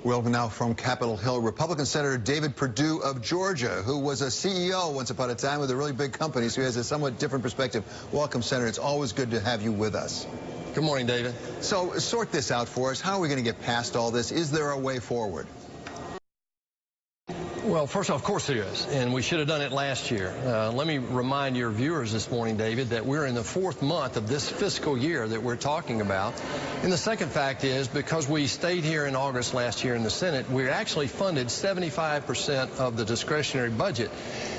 Welcome now from Capitol Hill, Republican Senator David Perdue of Georgia, who was a CEO once upon a time with a really big company, so he has a somewhat different perspective. Welcome, Senator. It's always good to have you with us. Good morning, David. So sort this out for us. How are we going to get past all this? Is there a way forward? Well, first of course there is, and we should have done it last year. Let me remind your viewers this morning, David, that we're in the 4th month of this fiscal year that we're talking about. And the second fact is, because we stayed here in August last year in the Senate, we actually funded 75% of the discretionary budget.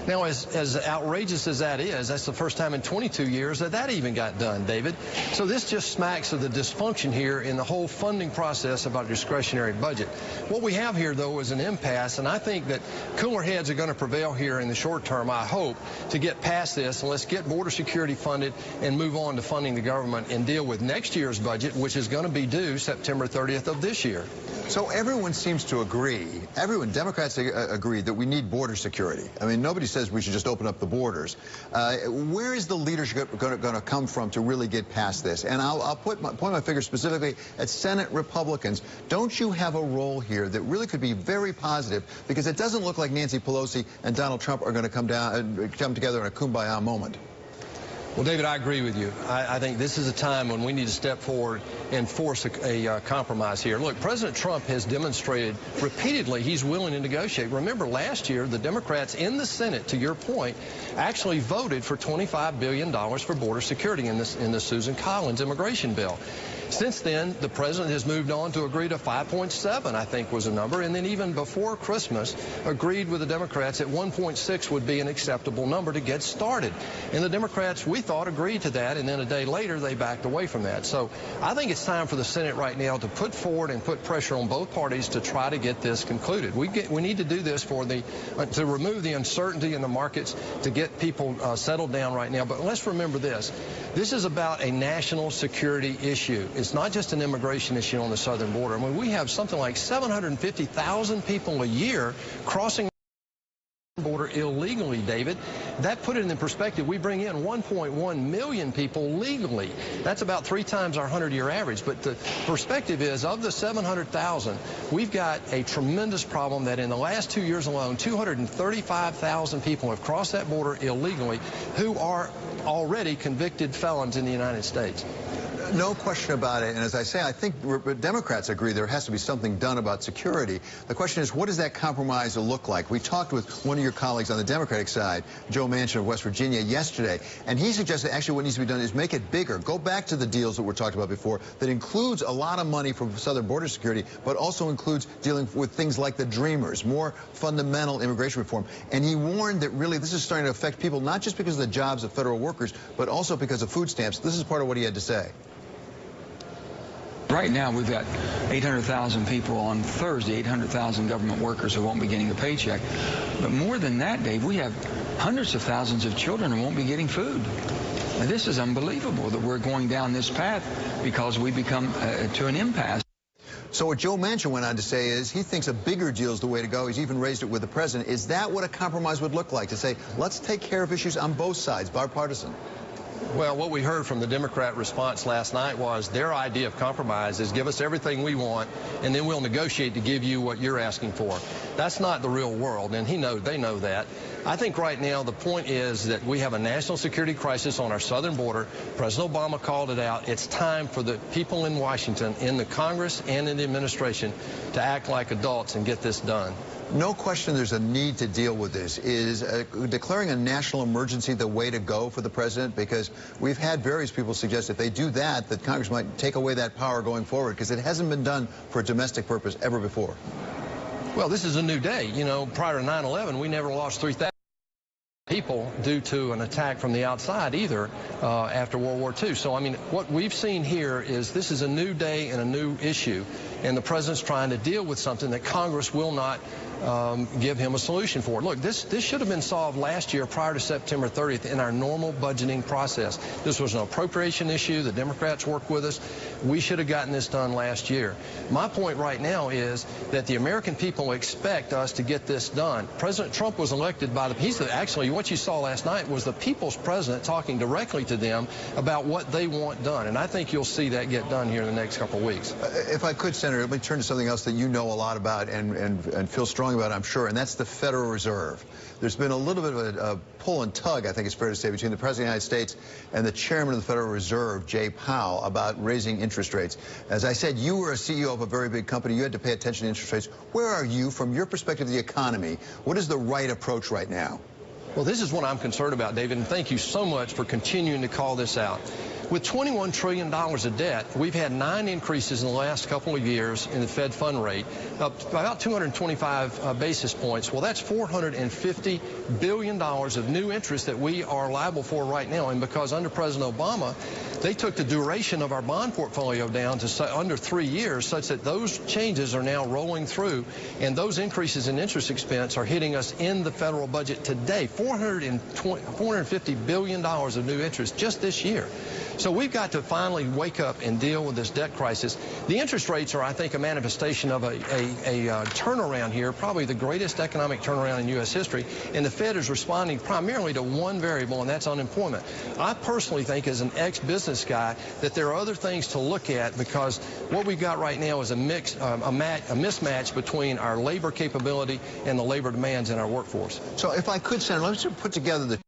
Now, as outrageous as that is, that's the first time in 22 years that even got done, David. So this just smacks of the dysfunction here in the whole funding process of our discretionary budget. What we have here, though, is an impasse, and I think that cooler heads are going to prevail here in the short term, I hope, to get past this, and let's get border security funded and move on to funding the government and deal with next year's budget, which is going to be due September 30th of this year. So everyone seems to agree, Democrats agree that we need border security. I mean, nobody says we should just open up the borders. Where is the leadership going to come from to really get past this? And I'll point my finger specifically at Senate Republicans. Don't you have a role here that really could be very positive? Because it doesn't look like Nancy Pelosi and Donald Trump are going to come together in a kumbaya moment. Well, David, I agree with you. I think this is a time when we need to step forward and force a compromise here. Look, President Trump has demonstrated repeatedly he's willing to negotiate. Remember, last year, the Democrats in the Senate, to your point, actually voted for $25 billion for border security in the Susan Collins immigration bill. Since then, the president has moved on to agree to 5.7, I think was a number, and then even before Christmas, agreed with the Democrats that 1.6 would be an acceptable number to get started. And the Democrats, we thought, agreed to that, and then a day later, they backed away from that. So I think it's time for the Senate right now to put forward and put pressure on both parties to try to get this concluded. We need to do this to remove the uncertainty in the markets, to get people settled down right now. But let's remember this. This is about a national security issue. It's not just an immigration issue on the southern border. I mean, we have something like 750,000 people a year crossing the border illegally, David. That put it in perspective. We bring in 1.1 million people legally. That's about 3 times our 100-year average. But the perspective is, of the 700,000, we've got a tremendous problem that in the last 2 years alone, 235,000 people have crossed that border illegally who are already convicted felons in the United States. No question about it. And as I say, I think Democrats agree there has to be something done about security. The question is, what does that compromise look like? We talked with one of your colleagues on the Democratic side, Joe Manchin of West Virginia, yesterday, and he suggested actually what needs to be done is make it bigger. Go back to the deals that we're talking about before that includes a lot of money for southern border security, but also includes dealing with things like the Dreamers, more fundamental immigration reform. And he warned that really this is starting to affect people not just because of the jobs of federal workers, but also because of food stamps. This is part of what he had to say. Right now, we've got 800,000 people on Thursday, 800,000 government workers who won't be getting a paycheck. But more than that, Dave, we have hundreds of thousands of children who won't be getting food. Now, this is unbelievable that we're going down this path because we become to an impasse. So what Joe Manchin went on to say is he thinks a bigger deal is the way to go. He's even raised it with the president. Is that what a compromise would look like, to say, let's take care of issues on both sides, bipartisan? Well, what we heard from the Democrat response last night was their idea of compromise is give us everything we want, and then we'll negotiate to give you what you're asking for. That's not the real world, and they know that. I think right now the point is that we have a national security crisis on our southern border. President Obama called it out. It's time for the people in Washington, in the Congress and in the administration, to act like adults and get this done. No question there's a need to deal with this. Is declaring a national emergency the way to go for the president? Because we've had various people suggest if they do that, that Congress might take away that power going forward, because it hasn't been done for a domestic purpose ever before. Well, this is a new day. You know, prior to 9/11, we never lost 3,000 people due to an attack from the outside either after World War II. So, I mean, what we've seen here is this is a new day and a new issue, and the president's trying to deal with something that Congress will not give him a solution for. Look, this should have been solved last year prior to September 30th in our normal budgeting process. This was an appropriation issue. The Democrats worked with us. We should have gotten this done last year. My point right now is that the American people expect us to get this done. President Trump was elected by actually what you saw last night was the people's president talking directly to them about what they want done. And I think you'll see that get done here in the next couple of weeks. If I could, Senator. Senator, let me turn to something else that you know a lot about and feel strong about, I'm sure, and that's the Federal Reserve. There's been a little bit of a pull and tug, I think it's fair to say, between the President of the United States and the Chairman of the Federal Reserve, Jay Powell, about raising interest rates. As I said, you were a CEO of a very big company. You had to pay attention to interest rates. Where are you, from your perspective of the economy? What is the right approach right now? Well, this is what I'm concerned about, David, and thank you so much for continuing to call this out. With $21 trillion of debt, we've had 9 increases in the last couple of years in the Fed fund rate, up about 225 basis points. Well, that's $450 billion of new interest that we are liable for right now. And because under President Obama, they took the duration of our bond portfolio down to under 3 years, such that those changes are now rolling through, and those increases in interest expense are hitting us in the federal budget today. $450 billion of new interest just this year. So we've got to finally wake up and deal with this debt crisis. The interest rates are, I think, a manifestation of a turnaround here, probably the greatest economic turnaround in U.S. history, and the Fed is responding primarily to one variable, and that's unemployment. I personally think, as an ex-business guy, that there are other things to look at, because what we've got right now is a mismatch between our labor capability and the labor demands in our workforce. So if I could, Senator, let's put together the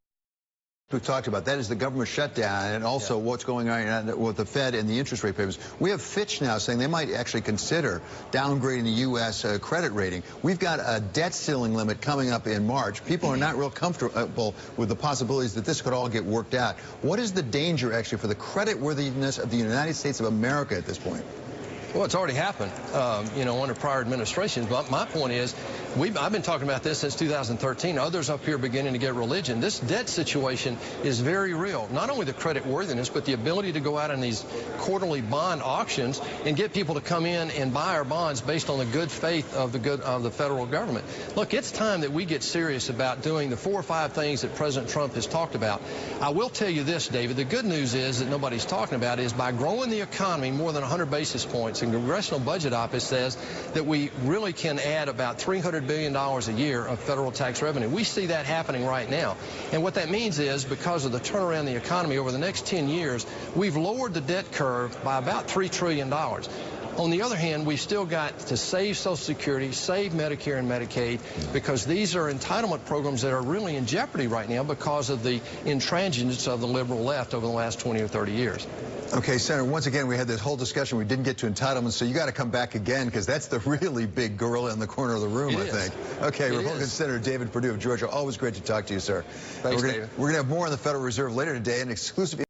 we talked about. That is the government shutdown and also what's going on with the Fed and the interest rate payments. We have Fitch now saying they might actually consider downgrading the U.S. Credit rating. We've got a debt ceiling limit coming up in March. People are not real comfortable with the possibilities that this could all get worked out. What is the danger actually for the creditworthiness of the United States of America at this point? Well, it's already happened, under prior administrations. But my point is, I've been talking about this since 2013. Others up here beginning to get religion. This debt situation is very real. Not only the credit worthiness, but the ability to go out in these quarterly bond auctions and get people to come in and buy our bonds based on the good faith of the federal government. Look, it's time that we get serious about doing the 4 or 5 things that President Trump has talked about. I will tell you this, David. The good news is that nobody's talking about is by growing the economy more than 100 basis points. The Congressional Budget Office says that we really can add about $300 billion a year of federal tax revenue. We see that happening right now. And what that means is, because of the turnaround in the economy over the next 10 years, we've lowered the debt curve by about $3 trillion. On the other hand, we've still got to save Social Security, save Medicare and Medicaid, because these are entitlement programs that are really in jeopardy right now because of the intransigence of the liberal left over the last 20 or 30 years. Okay, Senator, once again, we had this whole discussion. We didn't get to entitlements, so you got to come back again, because that's the really big gorilla in the corner of the room, I think. Okay, Republican Senator David Perdue of Georgia, always great to talk to you, sir. Thanks, David. We're going to have more on the Federal Reserve later today, an exclusive